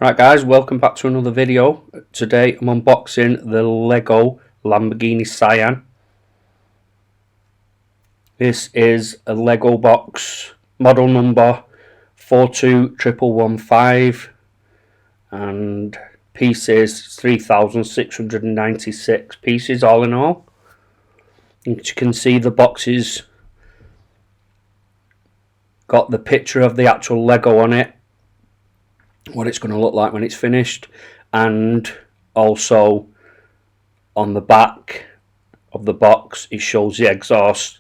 Right guys, welcome back to another video. Today I'm unboxing the Lego Lamborghini Sian. This is a Lego box, model number 42115, and pieces 3,696 pieces all in all. And you can see the boxes got the picture of the actual Lego on it, what it's going to look like when it's finished, and also on the back of the box it shows the exhaust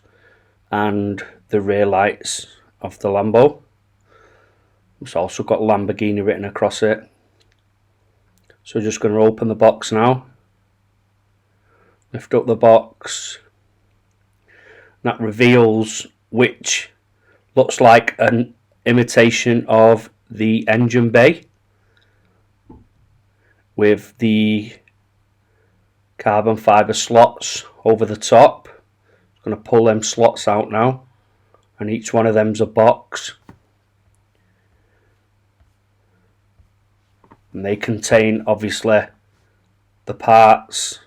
and the rear lights of the Lambo. It's also got Lamborghini written across it. So we're just going to open the box now, lift up the box. That reveals, which looks like an imitation of the engine bay with the carbon fibre slots over the top. I'm going to pull them slots out now, and each one of them's a box, and they contain obviously the parts,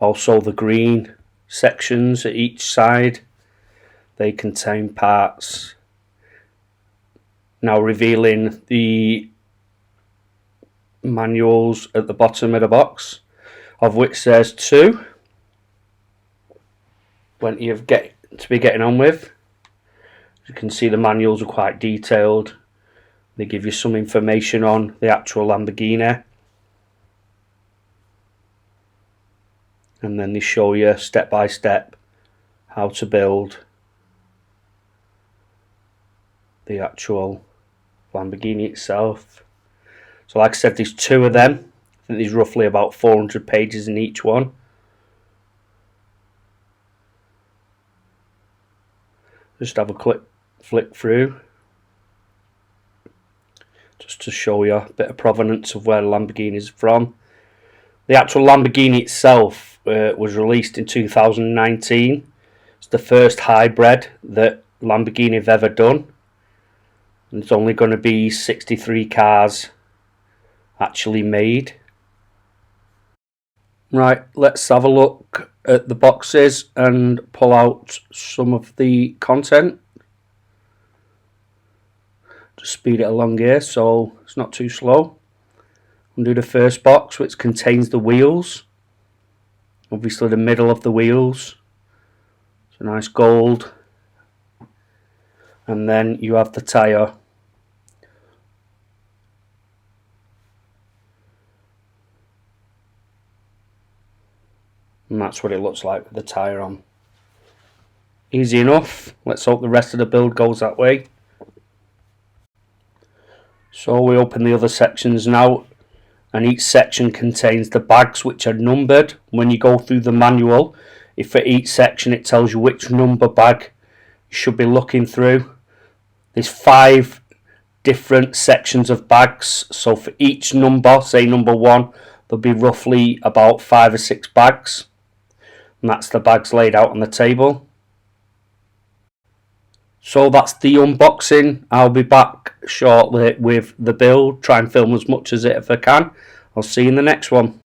also the green sections at each side. They contain parts. Now revealing the manuals at the bottom of the box, of which there's two. Plenty of to be getting on with. As you can see, the manuals are quite detailed. They give you some information on the actual Lamborghini, and then they show you step by step how to build the actual Lamborghini itself. So like I said, there's two of them. I think there's roughly about 400 pages in each one. Just have a quick flick through, just to show you a bit of provenance of where the Lamborghini is from. The actual Lamborghini itself was released in 2019. It's the first hybrid that Lamborghini have ever done. And it's only going to be 63 cars actually made. Right, let's have a look at the boxes and pull out some of the content. Just speed it along here so it's not too slow. We'll do the first box, which contains the wheels. Obviously the middle of the wheels. It's a nice gold. And then you have the tyre. And that's what it looks like with the tyre on. Easy enough. Let's hope the rest of the build goes that way. So we open the other sections now, and each section contains the bags, which are numbered. When you go through the manual, if for each section it tells you which number bag you should be looking through. There's 5 different sections of bags, so for each number, say number 1, there'll be roughly about 5 or 6 bags, and that's the bags laid out on the table. So that's the unboxing. I'll be back shortly with the build, try and film as much as it if I can. I'll see you in the next one.